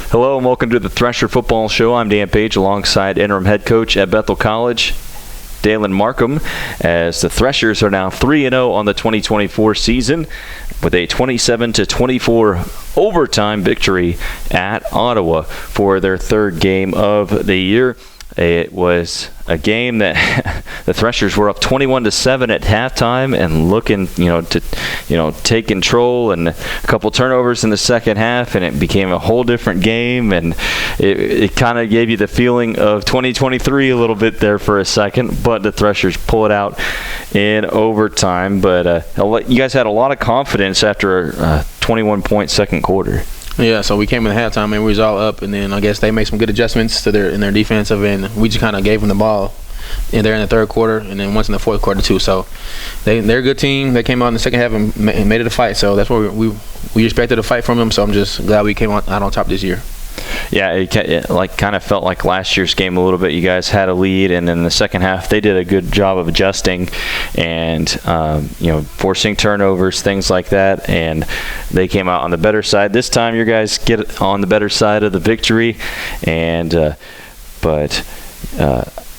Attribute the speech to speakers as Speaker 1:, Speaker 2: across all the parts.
Speaker 1: Hello and welcome to the Thresher Football Show. I'm Dan Page alongside interim head coach at Bethel College, Dalen Markham, as the Threshers are now 3-0 on the 2024 season with a 27-24 overtime victory at Ottawa for their third game of the year. It was a game that the Threshers were up 21-7 at halftime and looking, to take control, and a couple turnovers in the second half, and it became a whole different game, and it kind of gave you the feeling of 2023 a little bit there for a second, but the Threshers pull it out in overtime. But you guys had a lot of confidence after a 21-point second quarter.
Speaker 2: Yeah, so we came in at halftime and we was all up, and then I guess they made some good adjustments in their defensive end. We just kind of gave them the ball there in the third quarter, and then once in the fourth quarter too. So they're a good team. They came out in the second half and made it a fight. So that's what we expected a fight from them. So I'm just glad we came out on top this year.
Speaker 1: Yeah, it kind of felt like last year's game a little bit. You guys had a lead, and in the second half they did a good job of adjusting and forcing turnovers, things like that, and they came out on the better side. This time your guys get on the better side of the victory, and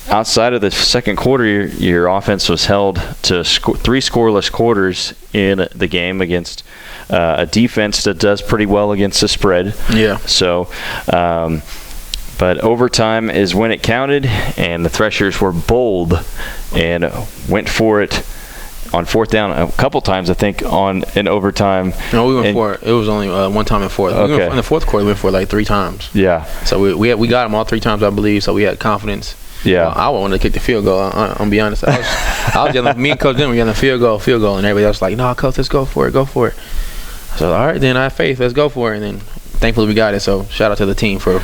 Speaker 1: outside of the second quarter, your offense was held to three scoreless quarters in the game against a defense that does pretty well against the spread. Yeah. So, but overtime is when it counted, and the Threshers were bold and went for it on fourth down a couple times, I think, in overtime.
Speaker 2: No, we went for it. It was only one time in fourth.
Speaker 1: Okay.
Speaker 2: In the fourth quarter, we went for it like three times.
Speaker 1: Yeah.
Speaker 2: So we got them all three times, I believe, so we had confidence.
Speaker 1: Yeah.
Speaker 2: I wanted to kick the field goal. I'll be honest. I was yelling, me and Coach Denver yelling field goal, and everybody else was like, no, Coach, let's go for it. So, all right, then I have faith. Let's go for it. And then, thankfully, we got it. So, shout out to the team for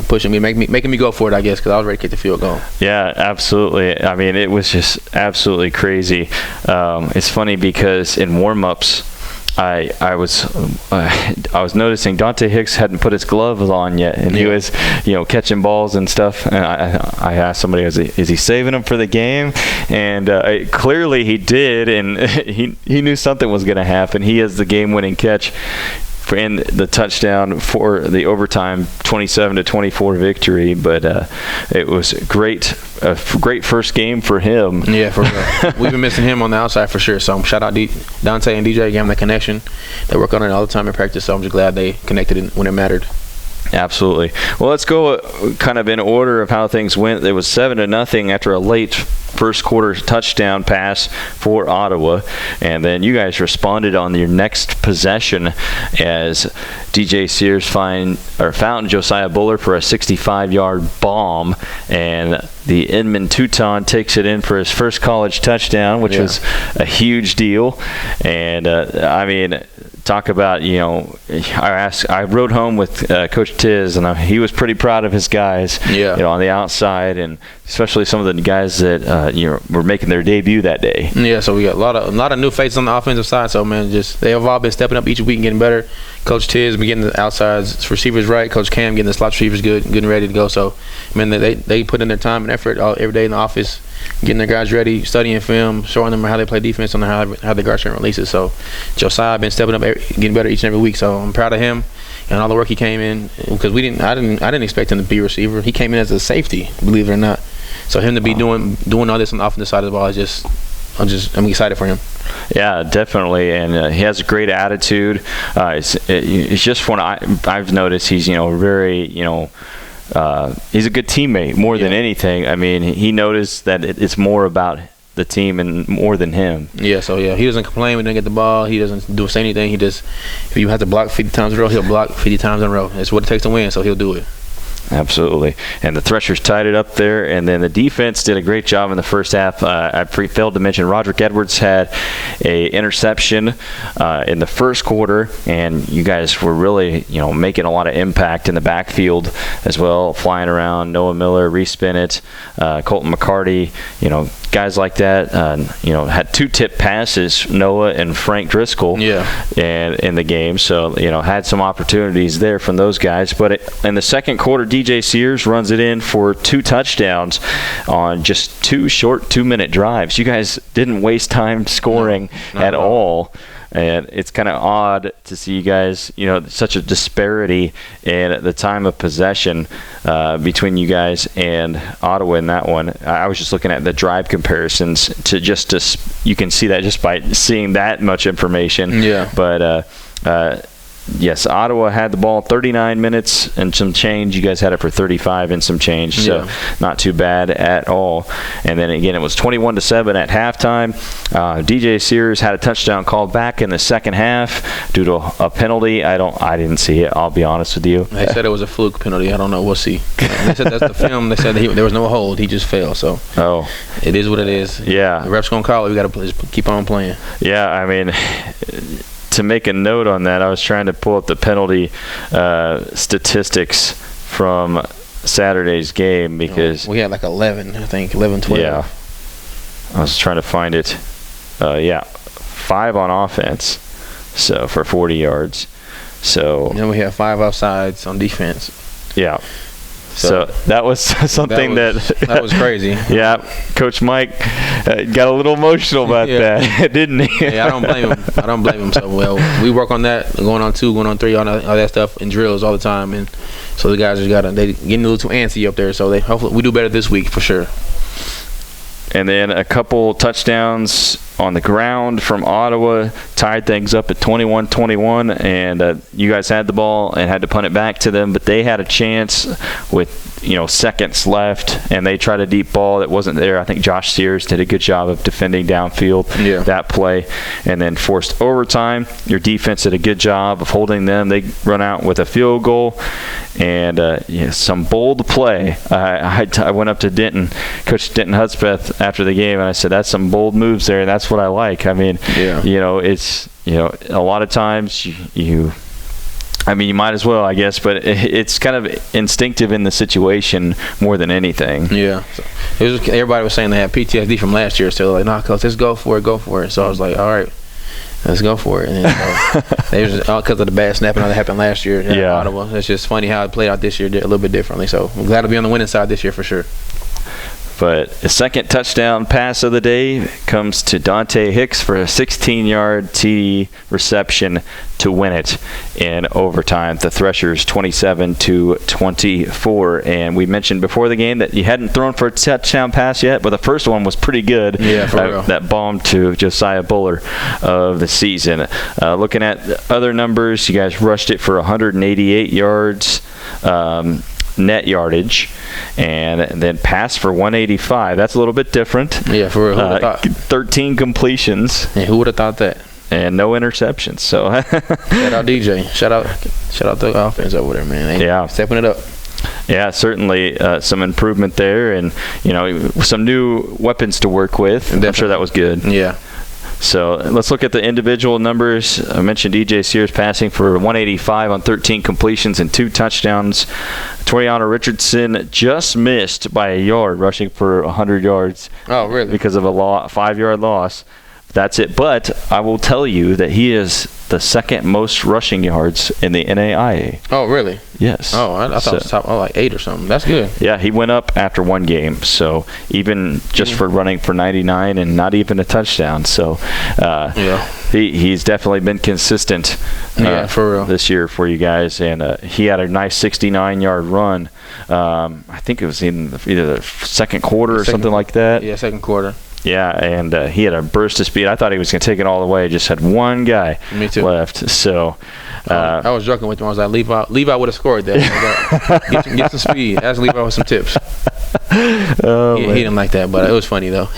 Speaker 2: pushing me, making me go for it, I guess, because I was ready to kick the field goal.
Speaker 1: Yeah, absolutely. I mean, it was just absolutely crazy. It's funny because in warm-ups, I was noticing Dante Hicks hadn't put his gloves on yet, and he was, catching balls and stuff. And I asked somebody, is he saving them for the game? And clearly he did, and he knew something was going to happen. He has the game-winning catch in the touchdown for the overtime 27-24 victory. But it was a great first game for him.
Speaker 2: Yeah, for real. We've been missing him on the outside for sure. So shout out Dante and DJ, gave him the connection. They work on it all the time in practice, so I'm just glad they connected when it mattered.
Speaker 1: Absolutely. Well, let's go kind of in order of how things went. It was 7-0 after a late first quarter touchdown pass for Ottawa, and then you guys responded on your next possession as DJ Sears found Josiah Buller for a 65-yard bomb, and the Inman Teuton takes it in for his first college touchdown, which was a huge deal. And talk about, I rode home with Coach Tiz, and he was pretty proud of his guys, on the outside, and especially some of the guys that were making their debut that day.
Speaker 2: Yeah, so we got a lot of new faces on the offensive side. So man, they have all been stepping up each week and getting better. Coach Tiz been getting the outsides receivers right. Coach Cam getting the slot receivers good and ready to go. So man, they put in their time and effort every day in the office, getting their guys ready, studying film, showing them how they play defense and how they guard certain releases. So Josiah been stepping up, getting better each and every week. So I'm proud of him and all the work he came in, because I didn't expect him to be a receiver. He came in as a safety, believe it or not. So him to be doing all this on the offensive side of the ball is I'm excited for him.
Speaker 1: Yeah, definitely, and he has a great attitude. It's just one I've noticed. He's very he's a good teammate more than anything. I mean, he noticed that it's more about the team and more than him.
Speaker 2: Yeah, so he doesn't complain when they get the ball. He doesn't say anything. He just, if you have to block 50 times in a row, he'll block 50 times in a row. It's what it takes to win, so he'll do it.
Speaker 1: Absolutely. And the Threshers tied it up there, and then the defense did a great job in the first half. I failed to mention Roderick Edwards had a interception in the first quarter, and you guys were really, making a lot of impact in the backfield as well, flying around. Noah Miller, Reese Bennett, Colton McCarty, guys like that, had 2 tip passes, Noah and Frank Driscoll, and in the game. So, had some opportunities there from those guys. But in the second quarter, DJ Sears runs it in for 2 touchdowns on just 2 short 2-minute drives. You guys didn't waste time scoring at all. And it's kind of odd to see you guys, such a disparity in the time of possession between you guys and Ottawa in that one. I was just looking at the drive comparisons you can see that just by seeing that much information.
Speaker 2: Yeah.
Speaker 1: But yes, Ottawa had the ball 39 minutes and some change. You guys had it for 35 and some change, so not too bad at all. And then again, it was 21-7 at halftime. DJ Sears had a touchdown called back in the second half due to a penalty. I didn't see it. I'll be honest with you.
Speaker 2: They said it was a fluke penalty. I don't know. We'll see. They said that's the film. They said there was no hold. He just fell. So it is what it is.
Speaker 1: Yeah,
Speaker 2: the ref's gonna call it. We got to just keep on playing.
Speaker 1: Yeah, I mean. To make a note on that, I was trying to pull up the penalty statistics from Saturday's game because
Speaker 2: we had like 11, I think, 11, 12.
Speaker 1: Yeah, I was trying to find it. 5 on offense, so for 40 yards. So
Speaker 2: and then we had 5 offsides on defense.
Speaker 1: Yeah. So that was something that
Speaker 2: was crazy.
Speaker 1: Yeah, Coach Mike got a little emotional about that, didn't he?
Speaker 2: Yeah, I don't blame him. So we work on that, going on 2, going on 3, all that stuff in drills all the time, and so the guys they getting a little too antsy up there. So hopefully we do better this week for sure.
Speaker 1: And then a couple touchdowns on the ground from Ottawa tied things up at 21-21, and you guys had the ball and had to punt it back to them, but they had a chance with seconds left, and they tried a deep ball that wasn't there. I think Josh Sears did a good job of defending downfield that play, and then forced overtime. Your defense did a good job of holding them. They run out with a field goal, and some bold play. I went up to Coach Denton Hudspeth after the game, and I said, that's some bold moves there, and that's what I like. I mean, it's, a lot of times you might as well, I guess, but it's kind of instinctive in the situation more than anything. Yeah.
Speaker 2: So everybody was saying they had PTSD from last year, so they're like, nah, Coach, let's go for it. So I was like, all right, let's go for it. And they was all because of the bad snapping that happened last year in Ottawa. It's just funny how it played out this year a little bit differently. So I'm glad to be on the winning side this year for sure.
Speaker 1: But the second touchdown pass of the day comes to Dante Hicks for a 16-yard TD reception to win it in overtime. The Threshers 27-24. And we mentioned before the game that you hadn't thrown for a touchdown pass yet, but the first one was pretty good.
Speaker 2: Yeah, for real.
Speaker 1: That bomb to Josiah Buller of the season. Looking at other numbers, you guys rushed it for 188 yards. Net yardage, and then pass for 185. That's a little bit different.
Speaker 2: Yeah, for real. Who would have thought?
Speaker 1: 13 completions.
Speaker 2: Yeah, who would have thought that?
Speaker 1: And no interceptions. So
Speaker 2: shout out DJ. Shout out the offense over there, man. They stepping it up.
Speaker 1: Yeah, certainly some improvement there, and some new weapons to work with. Definitely. I'm sure that was good.
Speaker 2: Yeah.
Speaker 1: So let's look at the individual numbers. I mentioned DJ Sears passing for 185 on 13 completions and 2 touchdowns. Toriano Richardson just missed by a yard, rushing for 100 yards.
Speaker 2: Oh, really?
Speaker 1: Because of a 5-yard loss. That's it. But I will tell you that he is the second most rushing yards in the NAIA.
Speaker 2: Oh, really?
Speaker 1: Yes.
Speaker 2: Oh, I thought it was top like 8 or something. That's good.
Speaker 1: Yeah, he went up after one game. So even just for running for 99 and not even a touchdown. So he's definitely been consistent
Speaker 2: for real
Speaker 1: this year for you guys. And he had a nice 69-yard run. I think it was in either the second quarter or something like that.
Speaker 2: Yeah, second quarter.
Speaker 1: Yeah, and he had a burst of speed. I thought he was going to take it all the way. Just had one guy left. So
Speaker 2: I was joking with him. I was like, Levi would have scored that. Get some speed. Ask Levi with some tips.
Speaker 1: Oh,
Speaker 2: he didn't like that, but it was funny though.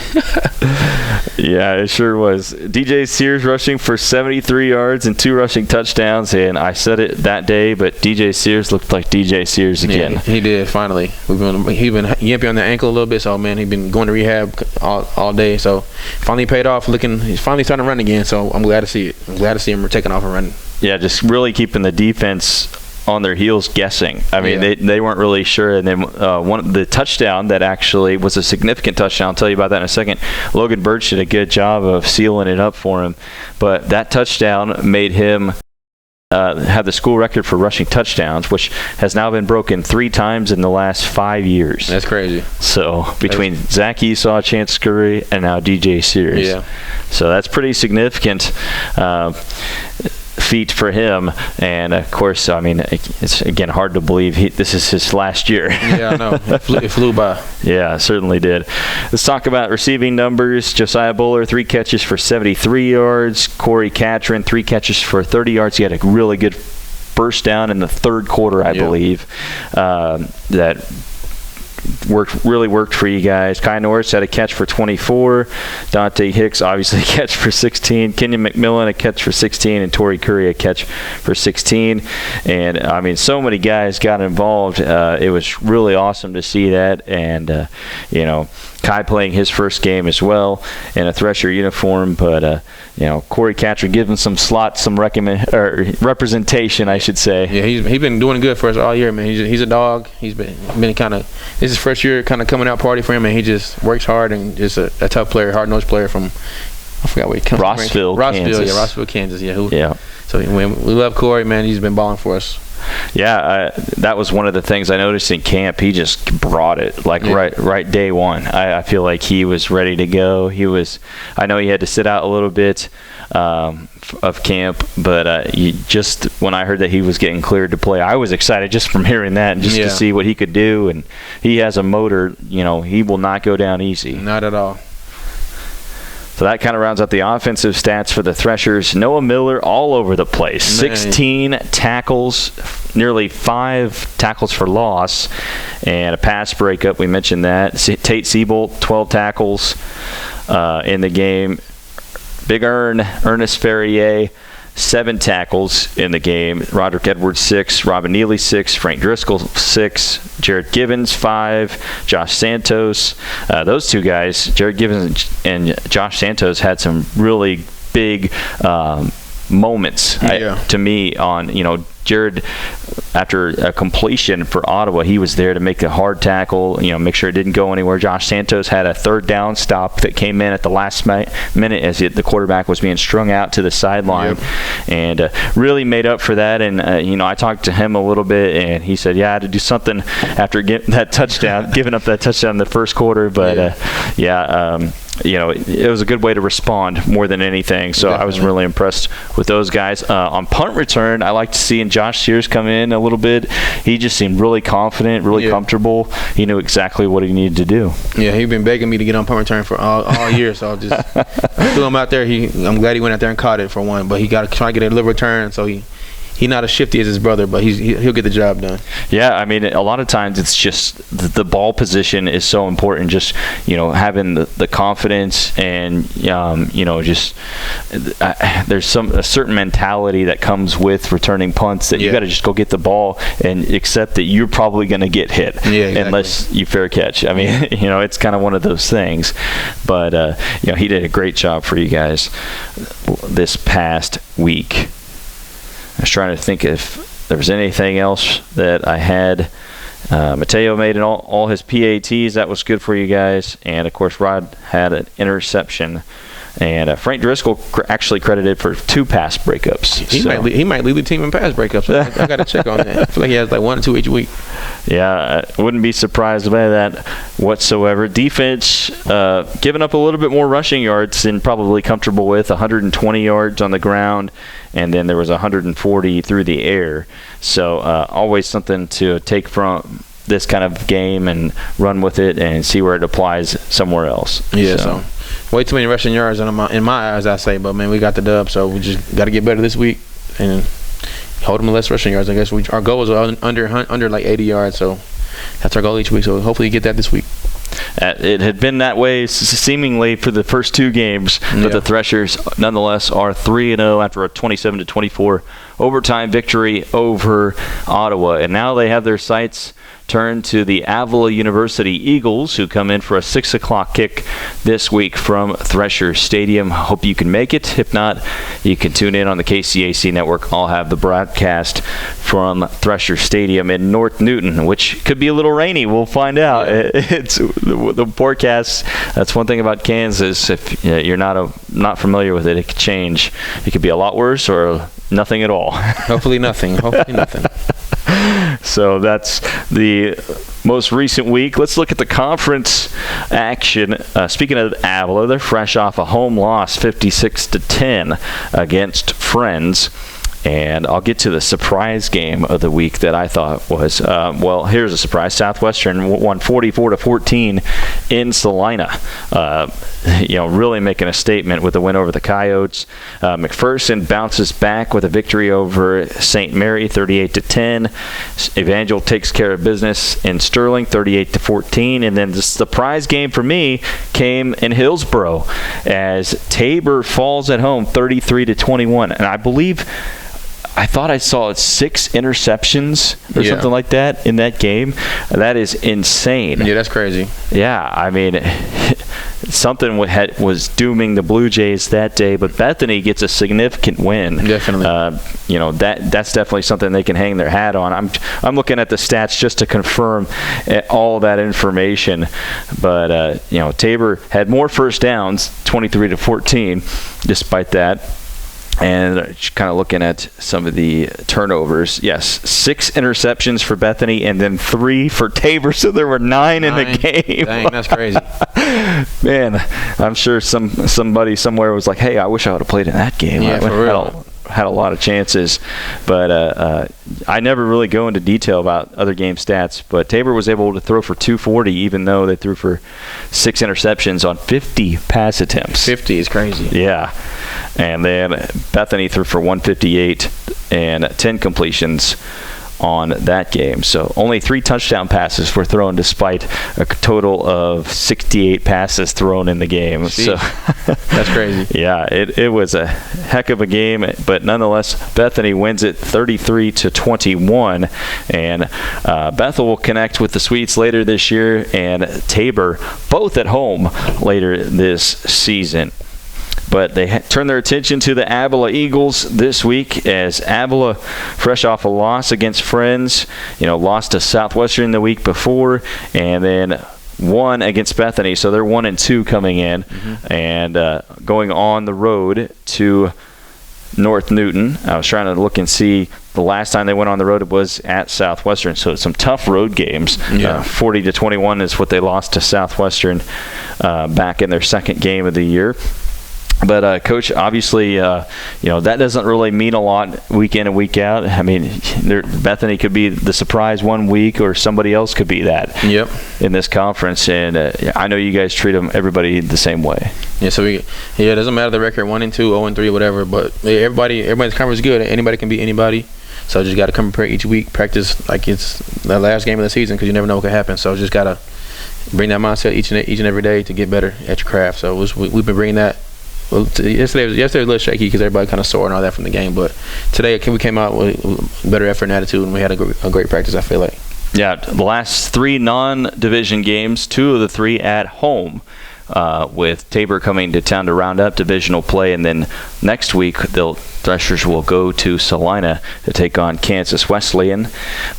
Speaker 1: Yeah, it sure was. DJ Sears rushing for 73 yards and 2 rushing touchdowns, and I said it that day, but DJ Sears looked like DJ Sears again.
Speaker 2: Yeah, he did finally. He's been yimpy on the ankle a little bit, so man, he's been going to rehab all day. So finally paid off. He's finally starting to run again. So I'm glad to see it. I'm glad to see him taking off and running.
Speaker 1: Yeah, just really keeping the defense on their heels guessing. I mean,
Speaker 2: Yeah.
Speaker 1: they weren't really sure. And then the touchdown that actually was a significant touchdown, I'll tell you about that in a second. Logan Birch did a good job of sealing it up for him. But that touchdown made him have the school record for rushing touchdowns, which has now been broken 3 times in the last 5 years.
Speaker 2: That's crazy.
Speaker 1: So between Zach Esau, Chance Scurry, and now DJ Sears.
Speaker 2: Yeah.
Speaker 1: So that's pretty significant feat for him. And of course, I mean, it's again hard to believe this is his last year.
Speaker 2: Yeah, I know. It flew by.
Speaker 1: Yeah, it certainly did. Let's talk about receiving numbers. Josiah Buller, 3 catches for 73 yards. Corey Catron, 3 catches for 30 yards. He had a really good first down in the third quarter, I believe. That really worked for you guys. Kai Norris had a catch for 24. Dante Hicks obviously a catch for 16. Kenyon McMillan a catch for 16, and Torrey Curry a catch for 16. And I mean, so many guys got involved. It was really awesome to see that. And Kai playing his first game as well in a Thresher uniform, but Corey Catron giving some slots, some representation, I should say.
Speaker 2: Yeah, he's been doing good for us all year, man. He's a dog. He's been kind of, this is his first year kind of coming out party for him, and he just works hard and just a tough player, hard-nosed player from, I forgot where he comes from.
Speaker 1: Rossville, Kansas.
Speaker 2: Yeah, Rossville, Kansas.
Speaker 1: Yeah.
Speaker 2: So we love Corey, man. He's been balling for us.
Speaker 1: Yeah, that was one of the things I noticed in camp. He just brought it, right day one. I feel like he was ready to go. I know he had to sit out a little bit of camp, but just when I heard that he was getting cleared to play, I was excited just from hearing that and just to see what he could do. And he has a motor. He will not go down easy.
Speaker 2: Not at all.
Speaker 1: So that kind of rounds out the offensive stats for the Threshers. Noah Miller all over the place.
Speaker 2: Man.
Speaker 1: 16 tackles, nearly 5 tackles for loss, and a pass breakup. We mentioned that. Tate Siebold, 12 tackles in the game. Big Ernest Ferrier, 7 tackles in the game. Roderick Edwards, 6. Robin Neely, 6. Frank Driscoll, 6. Jared Gibbons, 5. Josh Santos. Those 2 guys, Jared Gibbons and Josh Santos, had some really big moments to me on, Jared, after a completion for Ottawa, he was there to make a hard tackle, make sure it didn't go anywhere. Josh Santos had a third down stop that came in at the last minute as the quarterback was being strung out to the sideline, and really made up for that. And, I talked to him a little bit, and he said, I had to do something after getting that touchdown, giving up that touchdown in the first quarter. But, it was a good way to respond more than anything. So I was really impressed with those guys. On punt return, I liked seeing Josh Sears come in a little bit. He just seemed really confident, really comfortable. He knew exactly what he needed to do. Yeah,
Speaker 2: he's been begging me to get on punt return for all year. So I threw him out there. I'm glad he went out there and caught it for one. But he got to try to get a little return. So he's not as shifty as his brother, but he'll get the job done.
Speaker 1: Yeah, I mean, a lot of times it's just the ball position is so important. Just having the confidence and there's a certain mentality that comes with returning punts that you got to just go get the ball and accept that you're probably going to get hit unless you fair catch. I mean, it's kind of one of those things. But he did a great job for you guys this past week. I was trying to think if there was anything else that I had. Mateo made all his PATs. That was good for you guys. And, of course, Rod had an interception. And Frank Driscoll actually credited for 2 pass breakups.
Speaker 2: He might lead the team in pass breakups. I got to check on that. I feel like he has like 1 or 2 each week.
Speaker 1: Yeah, I wouldn't be surprised by that whatsoever. Defense giving up a little bit more rushing yards than probably comfortable with, 120 yards on the ground, and then there was 140 through the air. So always something to take from this kind of game and run with it and see where it applies somewhere else.
Speaker 2: Yeah, so way too many rushing yards in my eyes, I say. But, man, we got the dub, so we just got to get better this week and hold them to less rushing yards. I guess our goal is under like 80 yards, so that's our goal each week. So hopefully you get that this week.
Speaker 1: It had been that way seemingly for the first two games, but the Threshers nonetheless are 3-0 after a 27-24 overtime victory over Ottawa. And now they have their sights turned to the Avila University Eagles, who come in for a 6 o'clock kick this week from Thresher Stadium. Hope you can make it. If not, you can tune in on the KCAC network. I'll have the broadcast from Thresher Stadium in North Newton, which could be a little rainy. We'll find out. It's the forecast. That's one thing about Kansas. If you're not familiar with it, it could change. It could be a lot worse or nothing at all.
Speaker 2: Hopefully nothing.
Speaker 1: So that's the most recent week. Let's look at the conference action. Speaking of Avila, they're fresh off a home loss, 56-10 against Friends. And I'll get to the surprise game of the week that I thought was, here's a surprise. Southwestern won 44-14 in Salina. Really making a statement with the win over the Coyotes. McPherson bounces back with a victory over St. Mary, 38-10. Evangel takes care of business in Sterling, 38-14. And then the surprise game for me came in Hillsboro as Tabor falls at home, 33-21. And I thought I saw 6 interceptions or something like that in that game. That is insane.
Speaker 2: Yeah, that's crazy.
Speaker 1: Yeah, I mean, something was dooming the Blue Jays that day, but Bethany gets a significant win.
Speaker 2: Definitely.
Speaker 1: That's definitely something they can hang their hat on. I'm looking at the stats just to confirm all that information. But Tabor had more first downs, 23-14, despite that. And kind of looking at some of the turnovers. Yes, 6 interceptions for Bethany and then 3 for Tabor, so there were 9 in the game.
Speaker 2: Dang, that's crazy.
Speaker 1: Man, I'm sure somebody somewhere was like, hey, I wish I would have played in that game.
Speaker 2: Yeah, for real.
Speaker 1: Had a lot of chances, but I never really go into detail about other game stats, but Tabor was able to throw for 240 even though they threw for 6 interceptions on 50 pass attempts.
Speaker 2: 50 is crazy.
Speaker 1: Yeah. And then Bethany threw for 158 and 10 completions on that game. So only 3 touchdown passes were thrown despite a total of 68 passes thrown in the game.
Speaker 2: Jeez.
Speaker 1: So
Speaker 2: that's crazy.
Speaker 1: Yeah, it was a heck of a game, but nonetheless, Bethany wins it 33-21, and Bethel will connect with the Sweets later this year and Tabor both at home later this season. But they turn their attention to the Avila Eagles this week as Avila, fresh off a loss against Friends, lost to Southwestern the week before, and then won against Bethany. So they're 1-2 coming in and going on the road to North Newton. I was trying to look and see the last time they went on the road, it was at Southwestern. So it's some tough road games. 40-21 is what they lost to Southwestern back in their second game of the year. But, Coach, obviously, that doesn't really mean a lot week in and week out. I mean, Bethany could be the surprise one week or somebody else could be that in this conference. And I know you guys treat everybody the same way.
Speaker 2: Yeah, so it doesn't matter the record, 1-2, 0-3, whatever. But everybody's conference is good. Anybody can beat anybody. So just got to come prepare each week, practice like it's the last game of the season because you never know what could happen. So just got to bring that mindset each and every day to get better at your craft. So we've been bringing that. Well, yesterday was a little shaky because everybody kind of sore and all that from the game. But today we came out with better effort and attitude, and we had a great practice, I feel like. Yeah,
Speaker 1: the last 3 non-division games, 2 of the 3 at home, with Tabor coming to town to round up divisional play. And then next week, the Threshers will go to Salina to take on Kansas Wesleyan.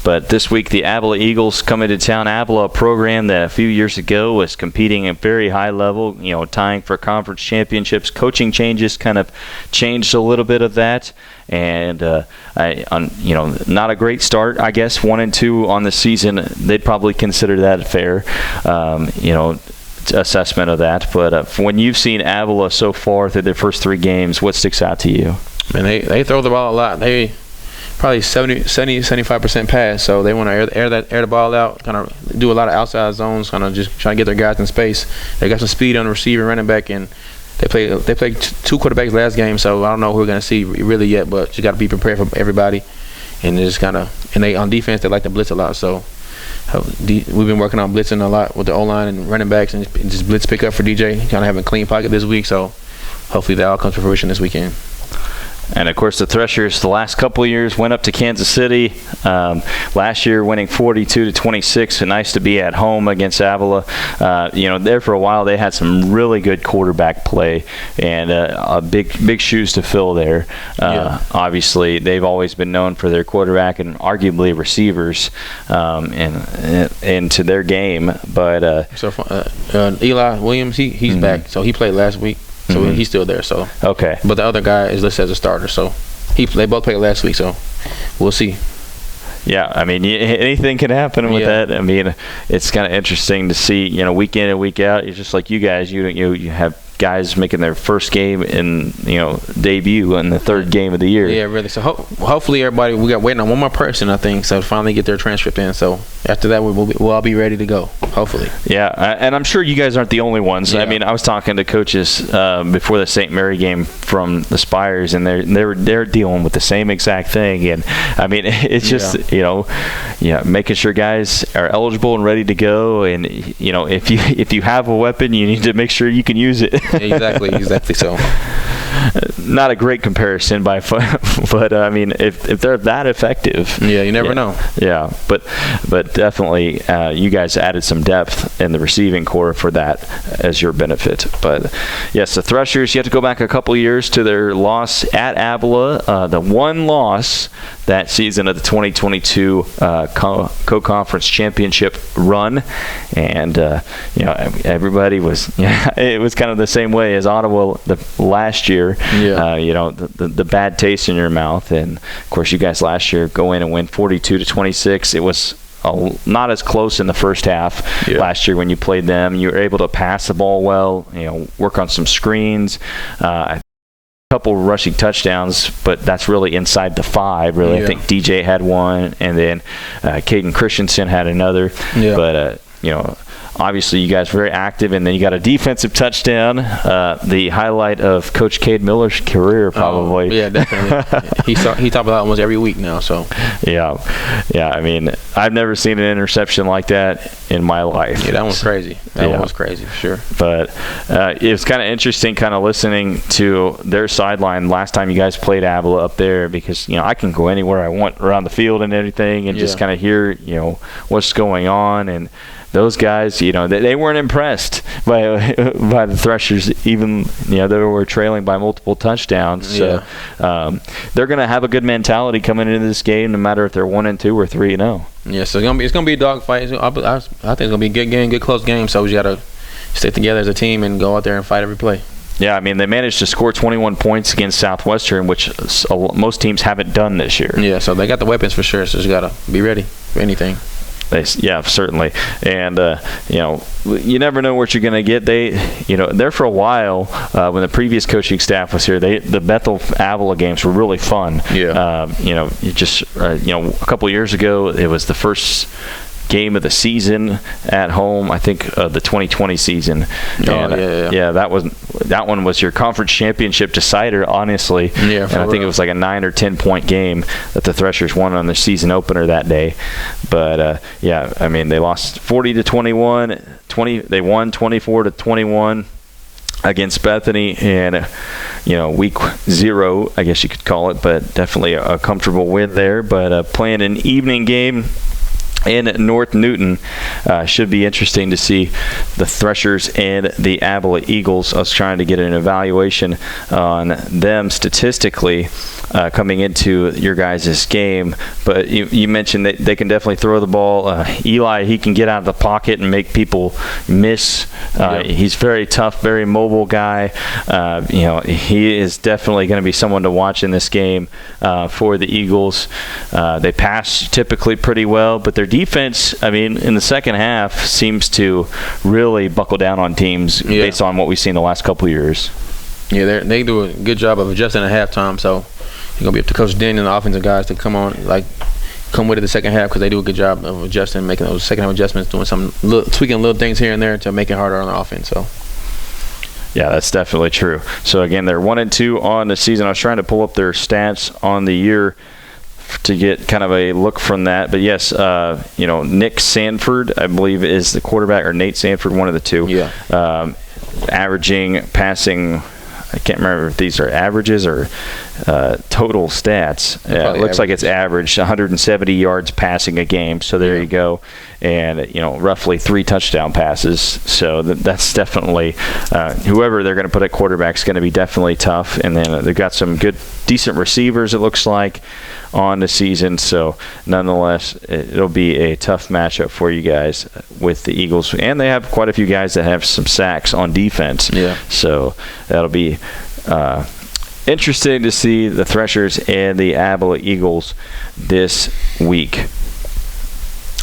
Speaker 1: But this week, the Avila Eagles come into town. Avila, a program that a few years ago was competing at very high level, tying for conference championships. Coaching changes kind of changed a little bit of that. And, not a great start, I guess, 1-2 on the season. They'd probably consider that fair, assessment of that. But when you've seen Avila so far through their first 3 games, what sticks out to you?
Speaker 2: Man, they throw the ball a lot. They probably 75% pass, so they want to air the ball out, kind of do a lot of outside zones, kind of just trying to get their guys in space. They got some speed on the receiver, running back, and they played 2 quarterbacks last game, so I don't know who we're going to see really yet, but you got to be prepared for everybody. And they on defense, they like to blitz a lot, so We've been working on blitzing a lot with the O-line and running backs, and just blitz pick up for DJ. Kind of having a clean pocket this week, so hopefully that all comes to fruition this weekend.
Speaker 1: And, of course, the Threshers the last couple of years went up to Kansas City. Last year winning 42-26. Nice to be at home against Avila. There for a while they had some really good quarterback play and big shoes to fill there. Obviously, they've always been known for their quarterback and arguably receivers into their game. But
Speaker 2: Eli Williams, he's back. So he played last week. So he's still there. So
Speaker 1: okay.
Speaker 2: But the other guy is listed as a starter. So they both played last week. So we'll see.
Speaker 1: Yeah, I mean, anything can happen with that. I mean, it's kind of interesting to see, week in and week out. It's just like you guys, you have guys making their first game in, debut in the third game of the year.
Speaker 2: Yeah, really. So hopefully everybody, we got waiting on one more person, I think, so to finally get their transcript in. So after that, we'll all be ready to go, hopefully.
Speaker 1: Yeah, and I'm sure you guys aren't the only ones.
Speaker 2: Yeah.
Speaker 1: I mean, I was talking to coaches before the St. Mary game from the Spires, and they're dealing with the same exact thing. And I mean, it's just making sure guys are eligible and ready to go. And if you have a weapon, you need to make sure you can use it.
Speaker 2: Exactly. So,
Speaker 1: not a great comparison but I mean, if they're that effective,
Speaker 2: you never know.
Speaker 1: Yeah, but definitely, you guys added some depth in the receiving core for that as your benefit. But yes, the Threshers, you have to go back a couple years to their loss at Avila, the one loss that season of the 2022 co-conference championship run, and everybody was it was kind of the same way as Ottawa the last year. The bad taste in your mouth, and of course you guys last year go in and win 42-26. It was not as close in the first half last year when you played them. You were able to pass the ball well, work on some screens. Couple rushing touchdowns, but that's really inside the 5. Really, I think DJ had one, and then Caden Christensen had another. But obviously you guys were very active, and then you got a defensive touchdown, the highlight of Coach Cade Miller's career, probably.
Speaker 2: Yeah, definitely. He talks about almost every week now. So
Speaker 1: yeah. I mean, I've never seen an interception like that in my life.
Speaker 2: Yeah, that one was crazy. That one was crazy for sure.
Speaker 1: But it was kind of interesting, kind of listening to their sideline last time you guys played Avila up there, because I can go anywhere I want around the field and everything, and just kind of hear what's going on. And those guys, they weren't impressed by the Threshers, even they were trailing by multiple touchdowns. So they're going to have a good mentality coming into this game, no matter if they're 1-2 or 3-0.
Speaker 2: Yeah, so it's gonna be a dogfight. I think it's gonna be a good game, good close game. So we gotta stick together as a team and go out there and fight every play.
Speaker 1: Yeah, I mean, they managed to score 21 points against Southwestern, which most teams haven't done this year.
Speaker 2: Yeah, so they got the weapons for sure. So just gotta be ready for anything.
Speaker 1: Yeah, certainly. And you never know what you're going to get. There for a while, when the previous coaching staff was here, the Bethel Avila games were really fun. A couple of years ago, it was the first game of the season at home, I think, the 2020 season. That one was your conference championship decider, honestly. And I think it was like a 9 or 10 point game that the Threshers won on their season opener that day. But I mean, they lost 40-21. They won 24-21 against Bethany, and week 0, I guess you could call it, but definitely a comfortable win there. But playing an evening game in North Newton, should be interesting to see the Threshers and the Avila Eagles. I was trying to get an evaluation on them statistically coming into your guys' game, but you mentioned that they can definitely throw the ball. Eli, he can get out of the pocket and make people miss. He's very tough, very mobile guy. He is definitely going to be someone to watch in this game for the Eagles. They pass typically pretty well, but their defense, I mean, in the second half seems to really buckle down on teams based on what we've seen the last couple of years.
Speaker 2: Yeah, they do a good job of adjusting at halftime, so it's going to be up to Coach Den and the offensive guys to come with it the second half, because they do a good job of adjusting, making those second half adjustments, doing some tweaking little things here and there to make it harder on the offense. So
Speaker 1: yeah, that's definitely true. So again, they're 1-2 on the season. I was trying to pull up their stats on the year to get kind of a look from that. But yes, Nick Sanford, I believe, is the quarterback, or Nate Sanford, one of the two.
Speaker 2: Yeah.
Speaker 1: Averaging passing. I can't remember if these are averages or total stats. It looks like it's averaged 170 yards passing a game. So there you go. And, roughly 3 touchdown passes. So that's definitely whoever they're going to put at quarterback is going to be definitely tough. And then they've got some decent receivers, it looks like, on the season. So nonetheless, it'll be a tough matchup for you guys with the Eagles. And they have quite a few guys that have some sacks on defense.
Speaker 2: Yeah.
Speaker 1: So that'll be interesting to see the Threshers and the Avila Eagles this week.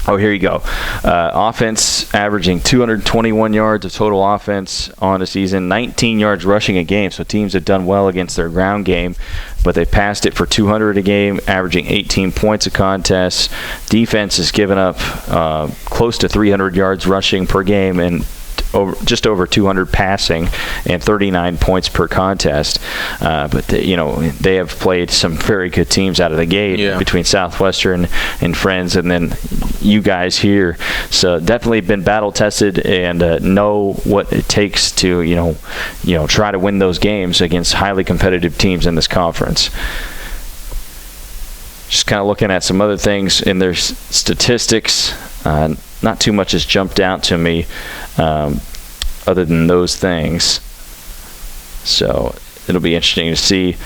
Speaker 1: Oh, here you go. Offense averaging 221 yards of total offense on the season, 19 yards rushing a game. So teams have done well against their ground game, but they passed it for 200 a game, averaging 18 points a contest. Defense has given up close to 300 yards rushing per game and just over 200 passing and 39 points per contest. But they have played some very good teams out of the gate between Southwestern and Friends, and then you guys here. So definitely been battle tested and know what it takes to try to win those games against highly competitive teams in this conference. Just kind of looking at some other things in their statistics. Not too much has jumped out to me other than those things. So it'll be interesting to see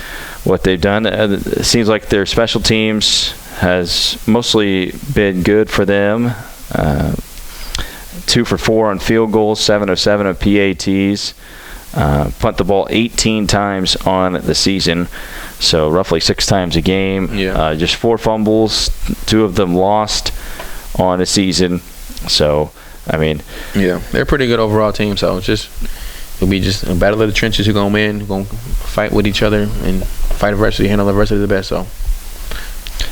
Speaker 1: what they've done. It seems like their special teams has mostly been good for them. 2 for 4 on field goals, 7 of 7 of PATs. Punt the ball 18 times on the season, so roughly 6 times a game. Just 4 fumbles, 2 of them lost on the season. So,
Speaker 2: they're a pretty good overall team. So it'll be just a battle of the trenches. Who's gonna win? Who's gonna fight with each other and fight adversity, handle adversity the best. So.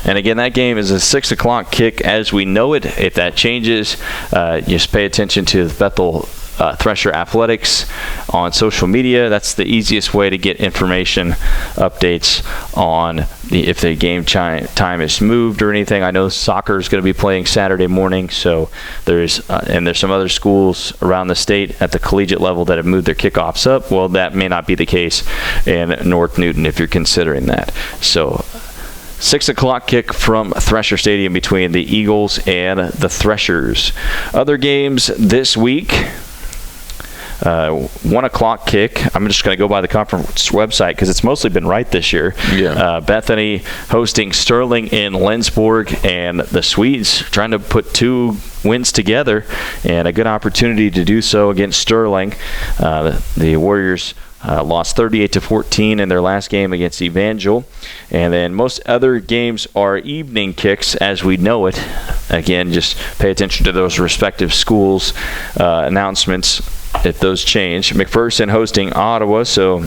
Speaker 1: And again, that game is a 6 o'clock kick as we know it. If that changes, just pay attention to the Bethel Thresher Athletics on social media. That's the easiest way to get information, updates on if the game time is moved or anything. I know soccer is going to be playing Saturday morning, so there's some other schools around the state at the collegiate level that have moved their kickoffs up. Well, that may not be the case in North Newton if you're considering that. So 6 o'clock kick from Thresher Stadium between the Eagles and the Threshers. Other games this week. 1 o'clock kick. I'm just going to go by the conference website because it's mostly been right this year. Bethany hosting Sterling in Lenzburg, and the Swedes trying to put 2 wins together and a good opportunity to do so against Sterling. The Warriors lost 38-14 in their last game against Evangel. And then most other games are evening kicks as we know it. Again, just pay attention to those respective schools' announcements if those change. McPherson hosting Ottawa, so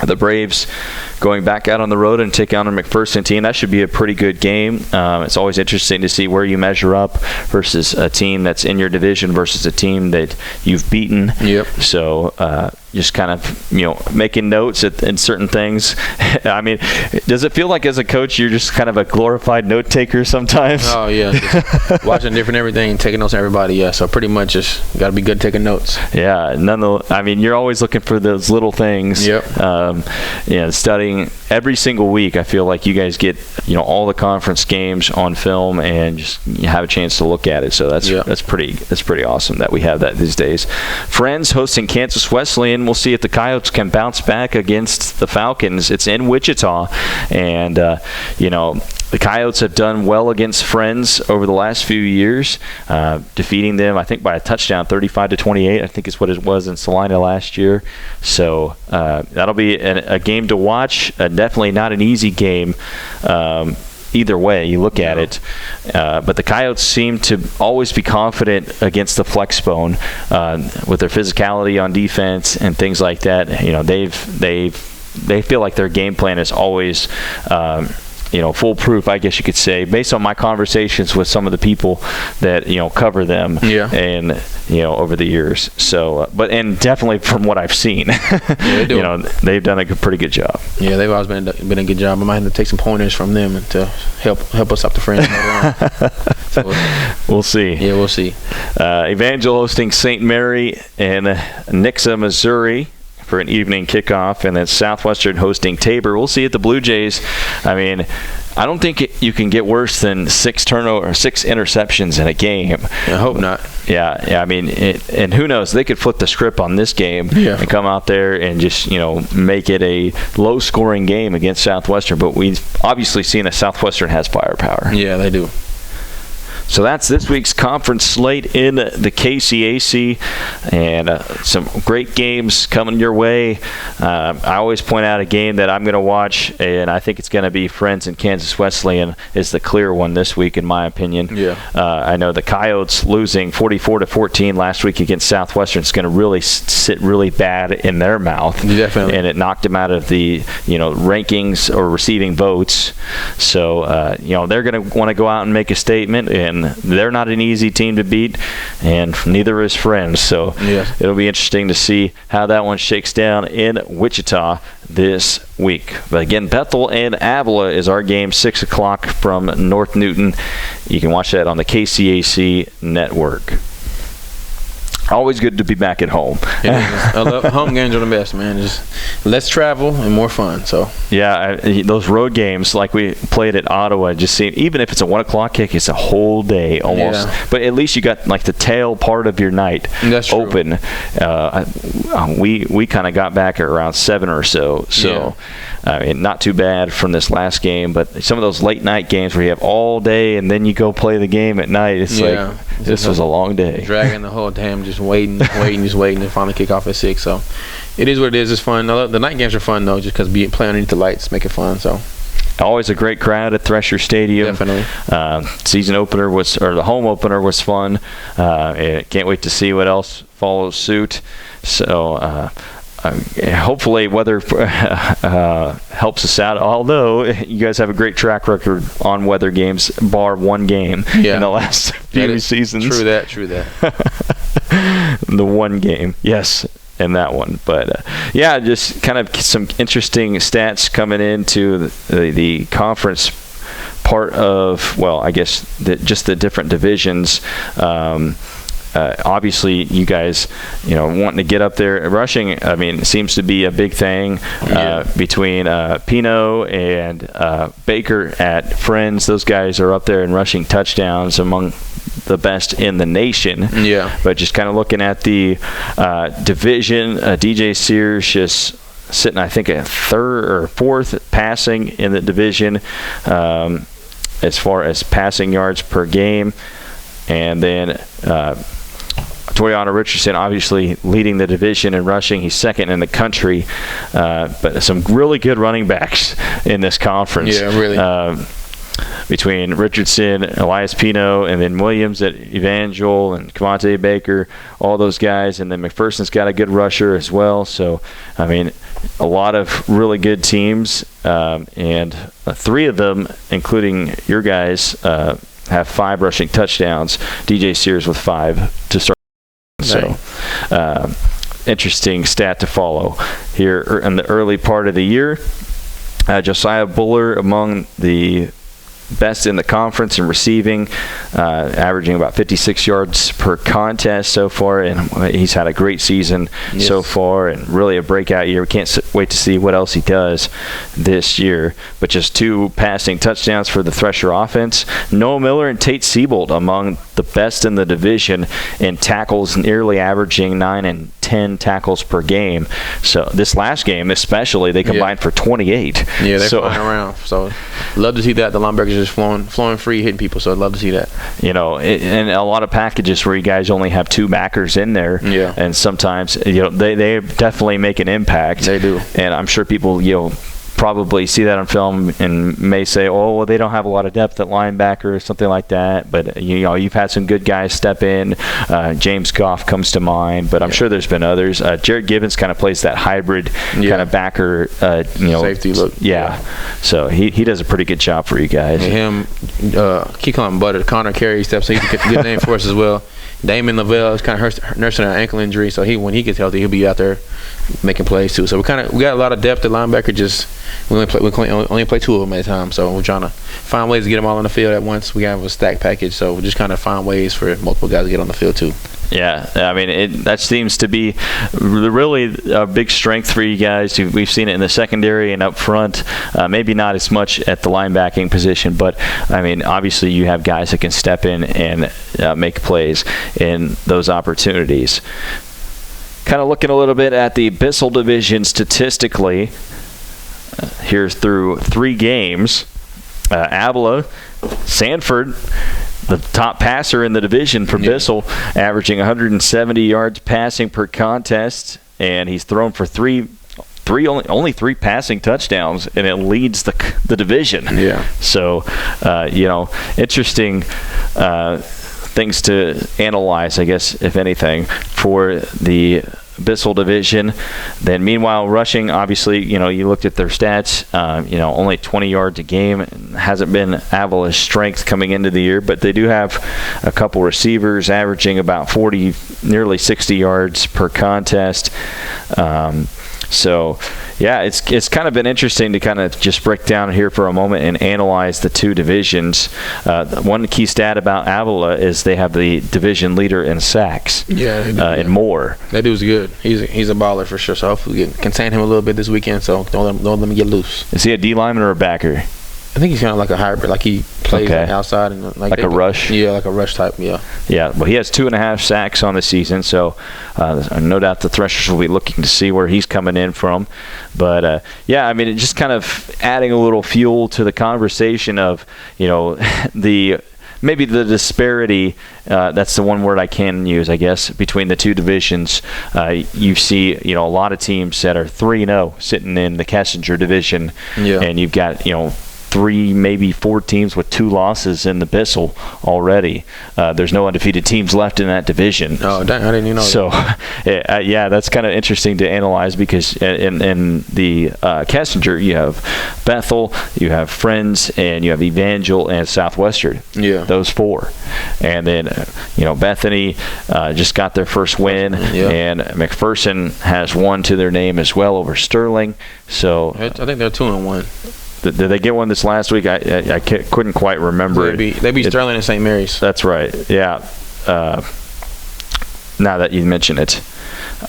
Speaker 1: the Braves going back out on the road and take on a McPherson team. That should be a pretty good game. It's always interesting to see where you measure up versus a team that's in your division versus a team that you've beaten. So just kind of, making notes in certain things. I mean, does it feel like as a coach you're just kind of a glorified note taker sometimes?
Speaker 2: Oh, yeah. Just watching different everything, taking notes on everybody. Yeah, so pretty much just got to be good taking notes.
Speaker 1: Yeah, you're always looking for those little things. Studying every single week. I feel like you guys get all the conference games on film and just have a chance to look at it. So that's pretty awesome that we have that these days. Friends hosting Kansas Wesleyan. We'll see if the Coyotes can bounce back against the Falcons. It's in Wichita, and the Coyotes have done well against Friends over the last few years, defeating them, I think, by a touchdown, 35-28. I think is what it was in Salina last year. So that'll be a game to watch. Definitely not an easy game. Either way you look at it, but the Coyotes seem to always be confident against the flex bone with their physicality on defense and things like that. They feel like their game plan is always foolproof, I guess you could say, based on my conversations with some of the people that cover them.
Speaker 2: Yeah.
Speaker 1: And over the years. So, and definitely from what I've seen,
Speaker 2: they do.
Speaker 1: They've done a pretty good job.
Speaker 2: Yeah, they've always been a good job. I might have to take some pointers from them to help us up the fringe. So
Speaker 1: we'll see.
Speaker 2: Yeah, we'll see.
Speaker 1: Evangel hosting St. Mary in Nixa, Missouri, for an evening kickoff, and then Southwestern hosting Tabor. We'll see at the Blue Jays. I mean, I don't think you can get worse than 6 interceptions in a game.
Speaker 2: I hope not.
Speaker 1: Yeah. I mean, and who knows? They could flip the script on this game and come out there and just make it a low-scoring game against Southwestern. But we've obviously seen that Southwestern has firepower.
Speaker 2: Yeah, they do.
Speaker 1: So that's this week's conference slate in the KCAC, and some great games coming your way. I always point out a game that I'm going to watch, and I think it's going to be Friends and Kansas Wesleyan is the clear one this week, in my opinion.
Speaker 2: Yeah.
Speaker 1: I know the Coyotes losing 44-14 last week against Southwestern is going to really sit really bad in their mouth.
Speaker 2: Definitely.
Speaker 1: And it knocked them out of the rankings or receiving votes. So they're going to want to go out and make a statement, and they're not an easy team to beat, and neither is Friends. So It'll be interesting to see how that one shakes down in Wichita this week. But again, Bethel and Avila is our game, 6 o'clock from North Newton. You can watch that on the KCAC network. Always good to be back at home.
Speaker 2: I love home games are the best, man. Just less travel and more fun. So
Speaker 1: those road games like we played at Ottawa, just seem, even if it's a 1 o'clock kick, it's a whole day almost. Yeah. But at least you got like the tail part of your night open. We kind of got back at around 7 or so. So not too bad from this last game, but some of those late night games where you have all day and then you go play the game at night, it's like this was a long day.
Speaker 2: Dragging the whole time, just waiting to finally kick off at 6. So it is what it is. It's fun. The night games are fun though, just because playing underneath the lights make it fun. So
Speaker 1: always a great crowd at Thresher Stadium.
Speaker 2: Definitely.
Speaker 1: The home opener was fun. Can't wait to see what else follows suit. So hopefully weather helps us out, although you guys have a great track record on weather games, bar one game in the last few seasons.
Speaker 2: True that.
Speaker 1: The one game, yes, in that one. But just kind of some interesting stats coming into the conference part of, I guess just the different divisions. Obviously, you guys, wanting to get up there. Rushing, seems to be a big thing between Pino and Baker at Friends. Those guys are up there in rushing touchdowns among the best in the nation.
Speaker 2: Yeah. But
Speaker 1: just kind of looking at the division, DJ Sears just sitting, I think, at third or fourth passing in the division as far as passing yards per game. And then Toyana Richardson obviously leading the division in rushing. He's second in the country. But some really good running backs in this conference.
Speaker 2: Yeah, really.
Speaker 1: Between Richardson, Elias Pino, and then Williams at Evangel and Cavante Baker, all those guys. And then McPherson's got a good rusher as well. So, a lot of really good teams. And 3 of them, including your guys, have 5 rushing touchdowns. DJ Sears with 5 to start. So, interesting stat to follow here in the early part of the year. Josiah Buller among the best in the conference in receiving, averaging about 56 yards per contest so far, and he's had a great season so far and really a breakout year. We can't wait to see what else he does this year. But just 2 passing touchdowns for the Thresher offense. Noah Miller and Tate Siebold among the best in the division in tackles, nearly averaging 9 and 10 tackles per game. So this last game especially, they combined for 28.
Speaker 2: Yeah, they're flying around. So love to see that. The linebackers just flowing free, hitting people. So I'd love to see that.
Speaker 1: And a lot of packages where you guys only have 2 backers in there.
Speaker 2: Yeah.
Speaker 1: And sometimes they definitely make an impact.
Speaker 2: They do.
Speaker 1: And I'm sure people probably see that on film and may say, oh, well, they don't have a lot of depth at linebacker or something like that. But, you've had some good guys step in. James Goff comes to mind, but I'm sure there's been others. Jared Gibbons kind of plays that hybrid kind of backer,
Speaker 2: safety look.
Speaker 1: Yeah. So he does a pretty good job for you guys.
Speaker 2: And him, keep calling him Butter. Connor Carey steps, so he's a good name for us as well. Damon Lavelle is kind of nursing an ankle injury, so when he gets healthy, he'll be out there making plays too. So we got a lot of depth at linebacker. Just we only play 2 of them at a time, so we're trying to find ways to get them all on the field at once. We have a stack package, so we just kind of find ways for multiple guys to get on the field too.
Speaker 1: Yeah, I mean, that seems to be really a big strength for you guys. We've seen it in the secondary and up front. Maybe not as much at the linebacking position, but, I mean, obviously you have guys that can step in and make plays in those opportunities. Kind of looking a little bit at the Bissell division statistically. Here's through 3 games. Avila, Sanford, the top passer in the division for Bissell, averaging 170 yards passing per contest, and he's thrown for only 3 passing touchdowns, and it leads the division. Yeah. So, interesting things to analyze, I guess, if anything, for the Bissell division. Then meanwhile, rushing, obviously, you looked at their stats, only 20 yards a game. Hasn't been Avila's strength coming into the year, but they do have a couple receivers averaging about 40, nearly 60 yards per contest. So, yeah, it's kind of been interesting to kind of just break down here for a moment and analyze the 2 divisions. One key stat about Avila is they have the division leader in sacks. And more.
Speaker 2: That dude's good. He's a baller for sure. So hopefully we can contain him a little bit this weekend. So don't let him get loose.
Speaker 1: Is he a D lineman or a backer?
Speaker 2: I think he's kind of like a hybrid. Like he plays outside and
Speaker 1: like a rush.
Speaker 2: Yeah, like a rush type. Yeah.
Speaker 1: Yeah. Well, he has 2.5 sacks on the season, so no doubt the Threshers will be looking to see where he's coming in from. But I mean, it just kind of adding a little fuel to the conversation of maybe the disparity. That's the one word I can use, I guess, between the 2 divisions. You see, a lot of teams that are 3-0 sitting in the Kessinger division, and you've got 3, maybe 4 teams with 2 losses in the Bissell already. There's no undefeated teams left in that division.
Speaker 2: Oh, dang, I didn't even know.
Speaker 1: So, that's kind of interesting to analyze because in the Kessinger, you have Bethel, you have Friends, and you have Evangel and Southwestern. Yeah. Those 4. And then, Bethany just got their first win, and McPherson has 1 to their name as well over Sterling. So
Speaker 2: I think they're 2-1.
Speaker 1: Did they get one this last week? I couldn't quite remember.
Speaker 2: They beat Sterling and St. Mary's.
Speaker 1: That's right. Yeah. Now that you mention it,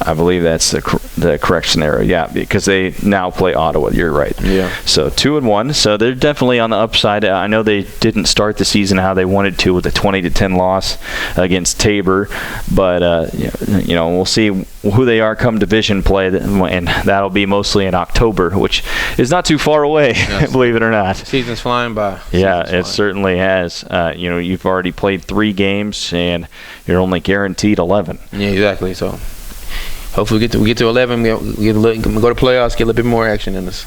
Speaker 1: I believe that's the correct scenario. Yeah, because they now play Ottawa. You're right. Yeah. So 2-1. So they're definitely on the upside. I know they didn't start the season how they wanted to with a 20-10 loss against Tabor, but we'll see who they are come division play, and that'll be mostly in October, which is not too far away, believe it or not.
Speaker 2: Season's flying by.
Speaker 1: It certainly has. You've already played 3 games, and you're only guaranteed 11.
Speaker 2: Yeah, exactly. So hopefully we get to 11, we go to playoffs, get a little bit more action in this.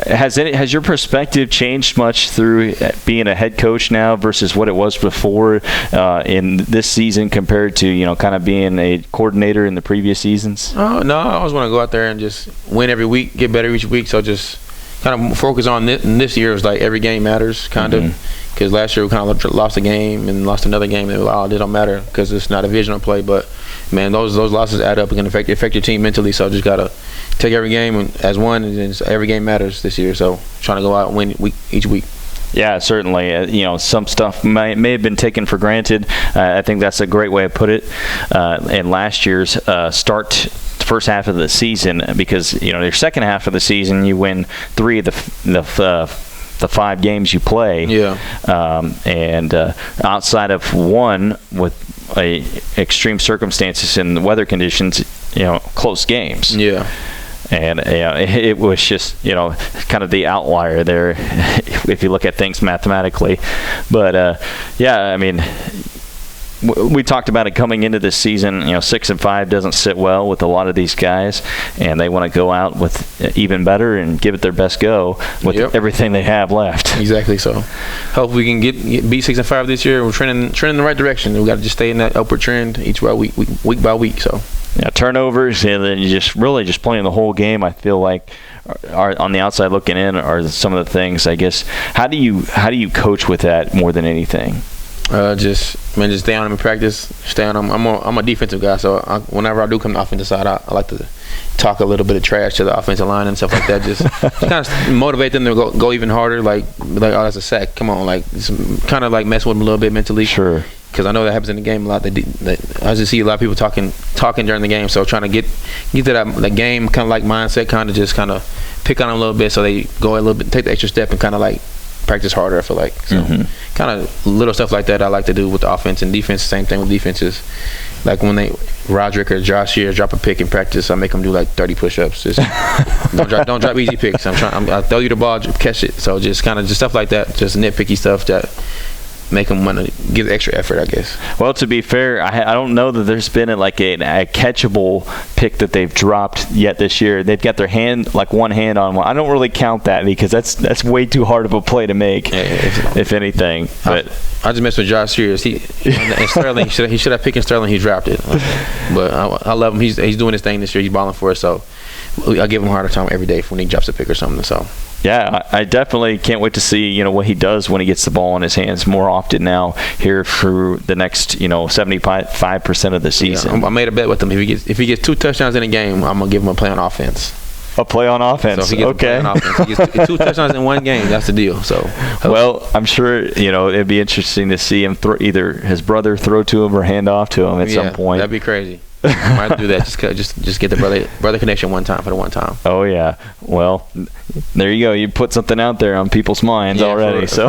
Speaker 1: Has your perspective changed much through being a head coach now versus what it was before in this season compared to kind of being a coordinator in the previous seasons?
Speaker 2: Oh no, I always want to go out there and just win every week, get better each week. So just kind of focus on this year is like every game matters, kind of. Because last year we kind of lost a game and lost another game. It don't matter because it's not a divisional play. But man, those losses add up and can affect your team mentally. So just gotta take every game as one, and every game matters this year. So trying to go out and win each week.
Speaker 1: Yeah, certainly. Some stuff may have been taken for granted. I think that's a great way to put it. And last year's start. First half of the season, because your second half of the season you win 3 of the 5 games you play. And outside of one with extreme circumstances and the weather conditions, close games. And it was just kind of the outlier there if you look at things mathematically. But I mean, we talked about it coming into this season. 6-5 doesn't sit well with a lot of these guys, and they want to go out with even better and give it their best go with everything they have left.
Speaker 2: Exactly. So, hope we can beat 6-5 this year. We're trending in the right direction. We got to just stay in that upward trend week by week. So.
Speaker 1: Yeah, turnovers, and then you just playing the whole game. I feel like are on the outside looking in are some of the things. I guess how do you coach with that more than anything?
Speaker 2: Just stay on them in practice. Stay on them. I'm a defensive guy, so whenever I do come to the offensive side, I like to talk a little bit of trash to the offensive line and stuff like that. Just kind of motivate them to go even harder. Like oh, that's a sack. Come on, kind of mess with them a little bit mentally.
Speaker 1: Sure.
Speaker 2: Because I know that happens in the game a lot. I just see a lot of people talking during the game. So trying to get to that game kind of mindset, kind of pick on them a little bit, so they go a little bit, take the extra step, and kind of practice harder. I feel like so kind of little stuff like that I like to do with the offense and defense. Same thing with defenses. Like when Roderick or Josh here drop a pick in practice, I make them do 30 push-ups. Just don't drop easy picks. I throw you the ball, catch it. So just stuff like that, just nitpicky stuff that make them want to give extra effort, I guess.
Speaker 1: Well, to be fair, I don't know that there's been a catchable pick that they've dropped yet this year. They've got their hand, one hand on one. I don't really count that because that's way too hard of a play to make, if anything. But
Speaker 2: I just messed with Josh here. And Sterling, he should have picked Sterling. He dropped it. But I love him. He's doing his thing this year. He's balling for us. So I give him a harder time every day when he drops a pick or something. So.
Speaker 1: Yeah, I definitely can't wait to see what he does when he gets the ball in his hands more often now here for the next 75% of the season.
Speaker 2: Yeah, I made a bet with him. If he gets 2 touchdowns in a game, I'm gonna give him a play on offense.
Speaker 1: A play on offense.
Speaker 2: So if he gets a play on offense, he gets 2 touchdowns in one game. That's the deal. So.
Speaker 1: Well, I'm sure it'd be interesting to see him either his brother throw to him or hand off to him at some point.
Speaker 2: That'd be crazy. I might do that. Just get the brother connection one time for the one time.
Speaker 1: Oh yeah. Well, there you go. You put something out there on people's minds already. For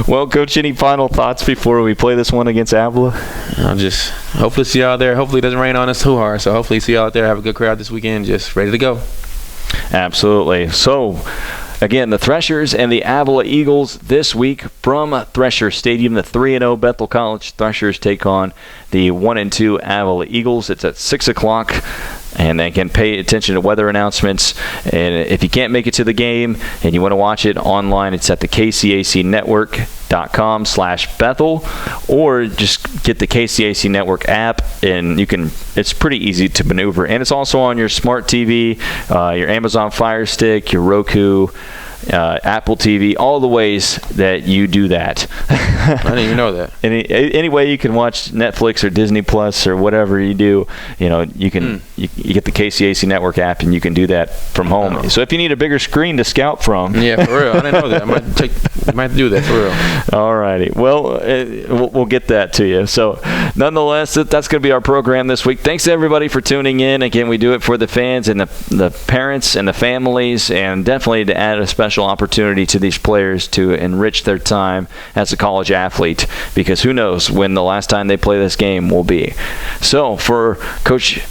Speaker 1: well, Coach, any final thoughts before we play this one against Avila?
Speaker 2: I'll just hopefully see y'all out there. Hopefully it doesn't rain on us too hard. So hopefully see y'all out there. Have a good crowd this weekend. Just ready to go. Absolutely. So. Again, the Threshers and the Avila Eagles this week from Thresher Stadium. The 3-0 Bethel College Threshers take on the 1-2 Avila Eagles. It's at 6 o'clock. And again, pay attention to weather announcements. And if you can't make it to the game and you want to watch it online, it's at the kcacnetwork.com/Bethel, or just get the KCAC Network app, and it's pretty easy to maneuver. And it's also on your smart TV, your Amazon Fire Stick, your Roku, Apple TV, all the ways that you do that. I didn't even know that. Any way you can watch Netflix or Disney Plus or whatever you do, you can you get the KCAC Network app and you can do that from home. Oh. So if you need a bigger screen to scout from. Yeah, for real. I didn't know that. I might do that for real. All righty. Well, we'll get that to you. So nonetheless, that's going to be our program this week. Thanks everybody for tuning in. Again, we do it for the fans and the parents and the families, and definitely to add a special opportunity to these players to enrich their time as a college athlete, because who knows when the last time they play this game will be. So for Coach,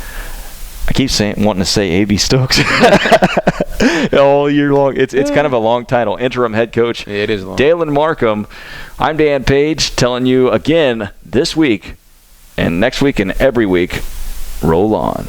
Speaker 2: I keep wanting to say A.B. Stokes all year long. It's kind of a long title. Interim head coach. Yeah, it is long. Dalen Markham. I'm Dan Page, telling you again this week and next week and every week, roll on.